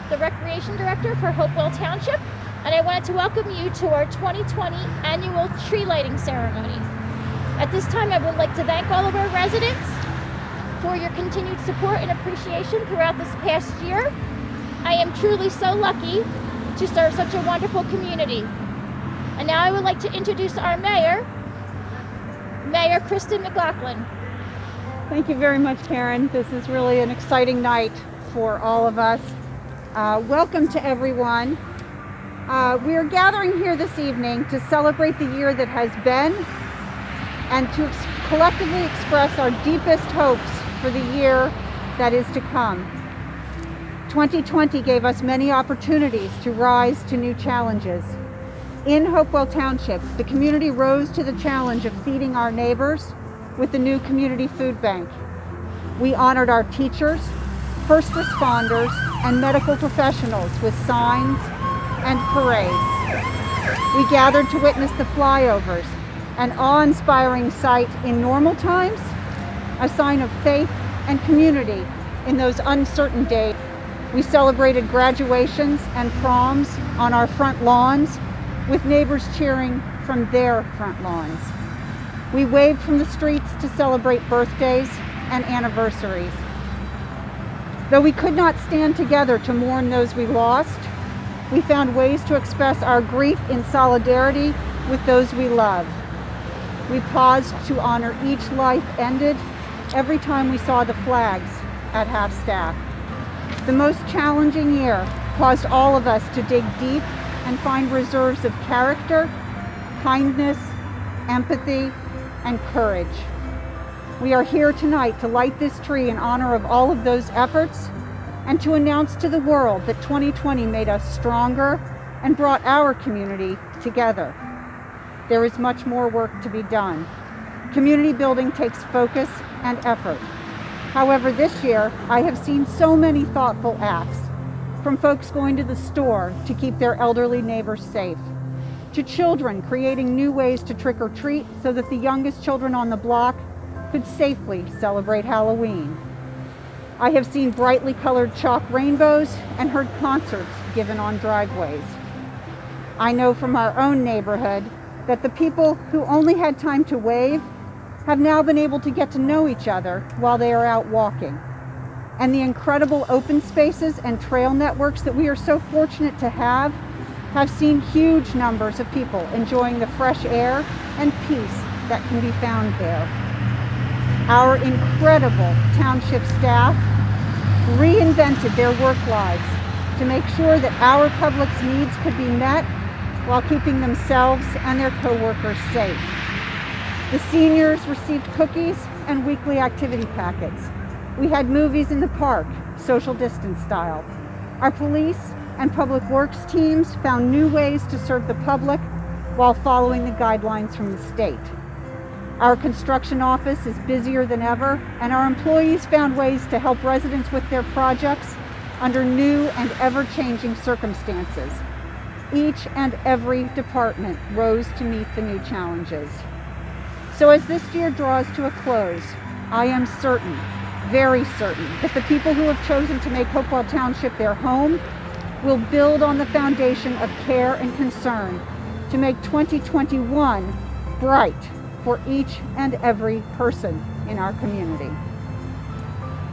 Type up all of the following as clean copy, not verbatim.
the Recreation Director for Hopewell Township, and I wanted to welcome you to our 2020 annual tree lighting ceremony. At this time, I would like to thank all of our residents for your continued support and appreciation throughout this past year. I am truly so lucky to serve such a wonderful community. And now I would like to introduce our Mayor Kristin McLaughlin. Thank you very much, Karin. This is really an exciting night for all of us. Welcome to everyone. We are gathering here this evening to celebrate the year that has been and to collectively express our deepest hopes for the year that is to come. 2020 gave us many opportunities to rise to new challenges. In Hopewell Township, the community rose to the challenge of feeding our neighbors with the new community food bank. We honored our teachers, first responders, and medical professionals with signs and parades. We gathered to witness the flyovers, an awe-inspiring sight in normal times, a sign of faith and community in those uncertain days. We celebrated graduations and proms on our front lawns, with neighbors cheering from their front lawns. We waved from the streets to celebrate birthdays and anniversaries. Though we could not stand together to mourn those we lost, we found ways to express our grief in solidarity with those we love. We paused to honor each life ended every time we saw the flags at half-staff. The most challenging year caused all of us to dig deep and find reserves of character, kindness, empathy, and courage. We are here tonight to light this tree in honor of all of those efforts and to announce to the world that 2020 made us stronger and brought our community together. There is much more work to be done. Community building takes focus and effort. However, this year, I have seen so many thoughtful acts, from folks going to the store to keep their elderly neighbors safe, to children creating new ways to trick or treat so that the youngest children on the block could safely celebrate Halloween. I have seen brightly colored chalk rainbows and heard concerts given on driveways. I know from our own neighborhood that the people who only had time to wave have now been able to get to know each other while they are out walking. And the incredible open spaces and trail networks that we are so fortunate to have seen huge numbers of people enjoying the fresh air and peace that can be found there. Our incredible township staff reinvented their work lives to make sure that our public's needs could be met while keeping themselves and their coworkers safe. The seniors received cookies and weekly activity packets. We had movies in the park, social distance style. Our police and public works teams found new ways to serve the public while following the guidelines from the state. Our construction office is busier than ever, and our employees found ways to help residents with their projects under new and ever-changing circumstances. Each and every department rose to meet the new challenges. So as this year draws to a close, I am certain, very certain, that the people who have chosen to make Hopewell Township their home will build on the foundation of care and concern to make 2021 bright for each and every person in our community.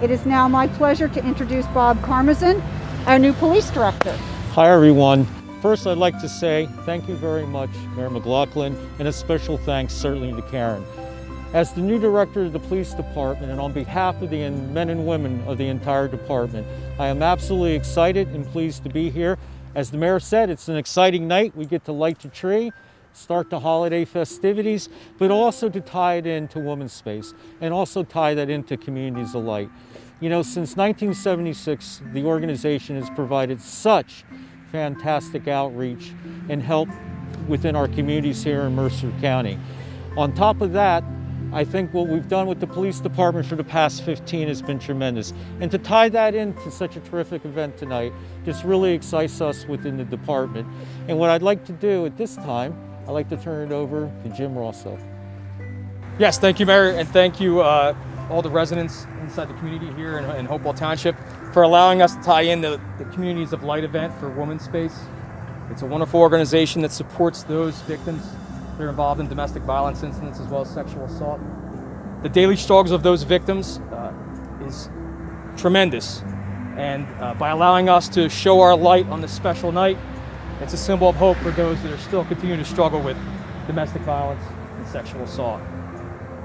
It is now my pleasure to introduce Bob Karmazin, our new police director. Hi everyone. First, I'd like to say thank you very much, Mayor McLaughlin, and a special thanks certainly to Karin. As the new director of the police department, and on behalf of the men and women of the entire department, I am absolutely excited and pleased to be here. As the mayor said, it's an exciting night. We get to light the tree, start the holiday festivities, but also to tie it into Women's Space and also tie that into Communities of Light. You know, since 1976, the organization has provided such fantastic outreach and help within our communities here in Mercer County. On top of that, I think what we've done with the police department for the past 15 has been tremendous. And to tie that into such a terrific event tonight just really excites us within the department. And what I'd like to do at this time, I'd like to turn it over to Jim Rosso. Yes, thank you, Mayor, and thank you all the residents inside the community here in Hopewell Township for allowing us to tie in the Communities of Light event for Women's Space. It's a wonderful organization that supports those victims that are involved in domestic violence incidents as well as sexual assault. The daily struggles of those victims is tremendous. And by allowing us to show our light on this special night, it's a symbol of hope for those that are still continuing to struggle with domestic violence and sexual assault.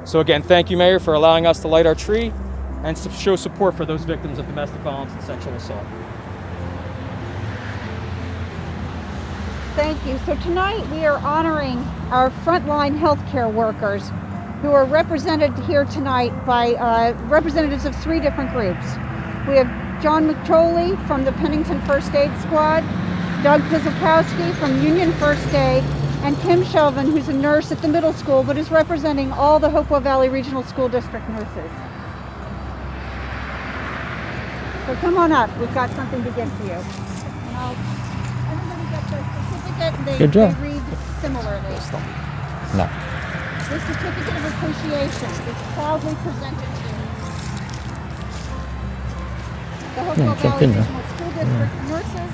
So again, thank you, Mayor, for allowing us to light our tree and to show support for those victims of domestic violence and sexual assault. Thank you. So tonight we are honoring our frontline healthcare workers who are represented here tonight by representatives of 3 different groups. We have John McTroley from the Pennington First Aid Squad, Doug Pizakowski from Union First Aid, and Kim Shelvin, who's a nurse at the middle school but is representing all the Hopewell Valley Regional School District nurses. So come on up, we've got something to give to you. And everybody gets a certificate and Good job. they read similarly. No. This certificate of appreciation is proudly presented to the Hopewell Valley Regional School District nurses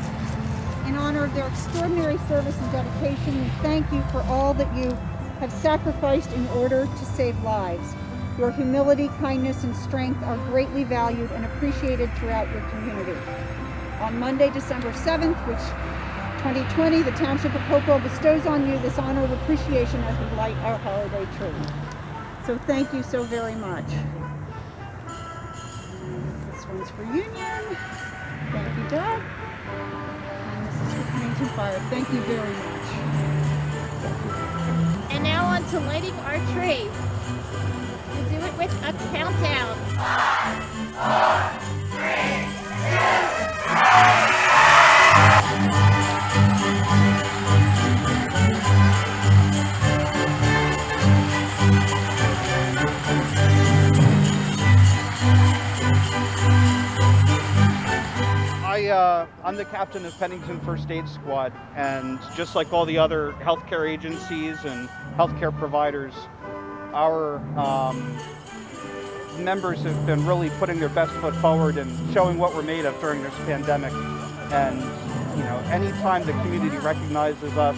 in honor of their extraordinary service and dedication. We thank you for all that you have sacrificed in order to save lives. Your humility, kindness, and strength are greatly valued and appreciated throughout your community. On Monday, December 7th, 2020, the Township of Hopewell bestows on you this honor of appreciation as we light our holiday tree. So thank you so very much. This one's for Union. Thank you, Doug. And this is for Pennington Fire. Thank you very much. And now on to lighting our tree. We'll do it with a countdown. 5, 4, 3, 2, 1. I'm the captain of Pennington First Aid Squad, and just like all the other healthcare agencies and healthcare providers, our members have been really putting their best foot forward and showing what we're made of during this pandemic. And you know, anytime the community recognizes us,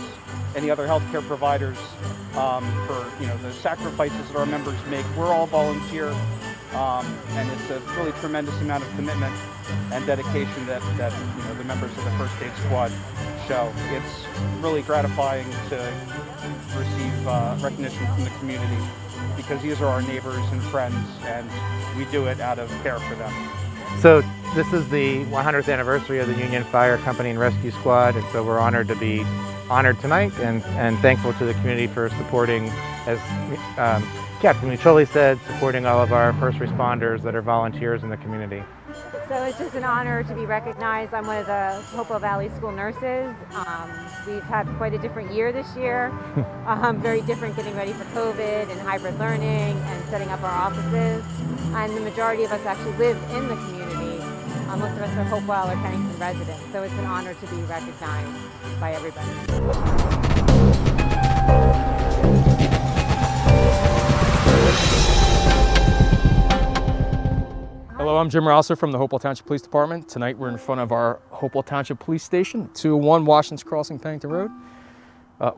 any other healthcare providers, for the sacrifices that our members make, we're all volunteer. And it's a really tremendous amount of commitment and dedication that the members of the First Aid Squad show. It's really gratifying to receive recognition from the community because these are our neighbors and friends, and we do it out of care for them. So this is the 100th anniversary of the Union Fire Company and Rescue Squad, and so we're honored to be honored tonight and thankful to the community for supporting, as Captain McTroley said, supporting all of our first responders that are volunteers in the community. So it's just an honor to be recognized. I'm one of the Hopewell Valley School nurses. We've had quite a different year this year. Very different, getting ready for COVID and hybrid learning and setting up our offices. And the majority of us actually live in the community. Most of us are Hopewell or Pennington residents. So it's an honor to be recognized by everybody. Hello, I'm Jim Rosso from the Hopewell Township Police Department. Tonight we're in front of our Hopewell Township Police Station, 201 Washington's Crossing, Pennington Road.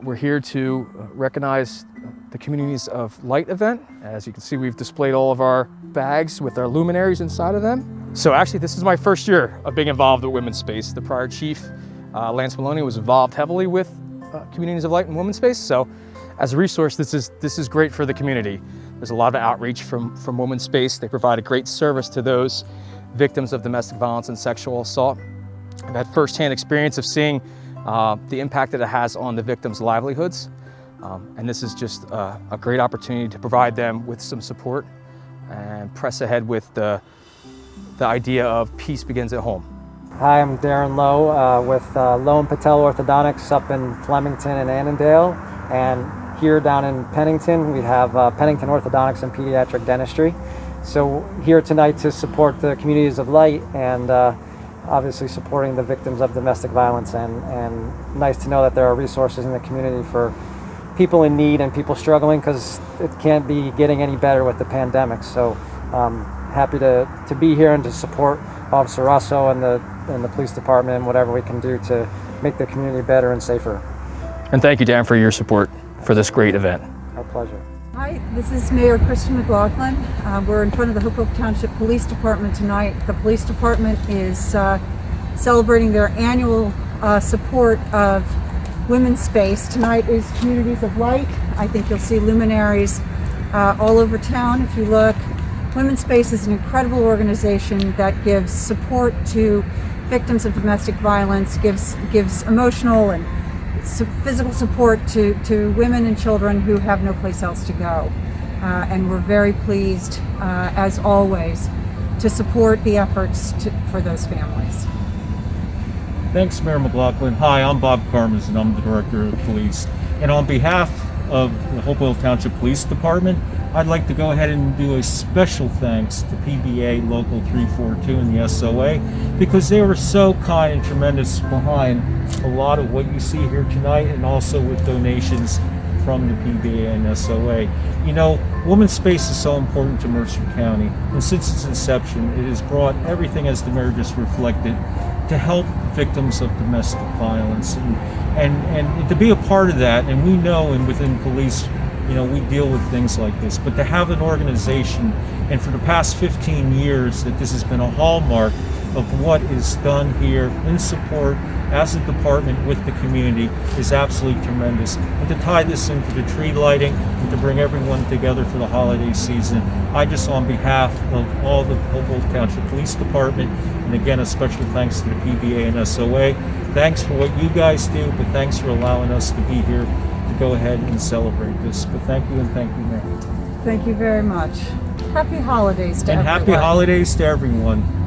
We're here to recognize the Communities of Light event. As you can see, we've displayed all of our bags with our luminaries inside of them. So actually, this is my first year of being involved with Women's Space. The prior chief, Lance Maloney, was involved heavily with Communities of Light and Women's Space. So as a resource, this is great for the community. There's a lot of outreach from Women's Space. They provide a great service to those victims of domestic violence and sexual assault. I've had firsthand experience of seeing the impact that it has on the victims' livelihoods. And this is just a great opportunity to provide them with some support and press ahead with the idea of peace begins at home. Hi, I'm Darren Lowe with Lowe and Patel Orthodontics up in Flemington and Annandale. And here down in Pennington, we have Pennington Orthodontics and Pediatric Dentistry. So here tonight to support the Communities of Light and obviously supporting the victims of domestic violence, and nice to know that there are resources in the community for people in need and people struggling, because it can't be getting any better with the pandemic. So happy to be here and to support Officer Rosso and the police department, whatever we can do to make the community better and safer. And thank you, Dan, for your support for this great event. Our pleasure. Hi, this is Mayor Kristin McLaughlin. We're in front of the Hopewell Township Police Department tonight. The police department is celebrating their annual support of Women's Space. Tonight is Communities of Light. I think you'll see luminaries all over town if you look. Women's Space is an incredible organization that gives support to victims of domestic violence, gives emotional and physical support to women and children who have no place else to go. And we're very pleased, as always, to support the efforts for those families. Thanks, Mayor McLaughlin. Hi, I'm Bob Karmazin. I'm the Director of Police. And on behalf of the Hopewell Township Police Department, I'd like to go ahead and do a special thanks to PBA Local 342 and the SOA, because they were so kind and tremendous behind a lot of what you see here tonight, and also with donations from the PBA and SOA. You know, Women's Space is so important to Mercer County, and since its inception, it has brought everything, as the mayor just reflected, to help victims of domestic violence, and to be a part of that. And we know, and within police, you know, we deal with things like this, but to have an organization, and for the past 15 years that this has been a hallmark of what is done here in support as a department with the community, is absolutely tremendous. And to tie this into the tree lighting and to bring everyone together for the holiday season, I just, on behalf of all the Hopewell Township Police Department, and again a special thanks to the PBA and SOA, thanks for what you guys do, but thanks for allowing us to be here to go ahead and celebrate this. But thank you, and thank you, Mayor. Thank you very much. Happy holidays to everyone. And happy holidays to everyone.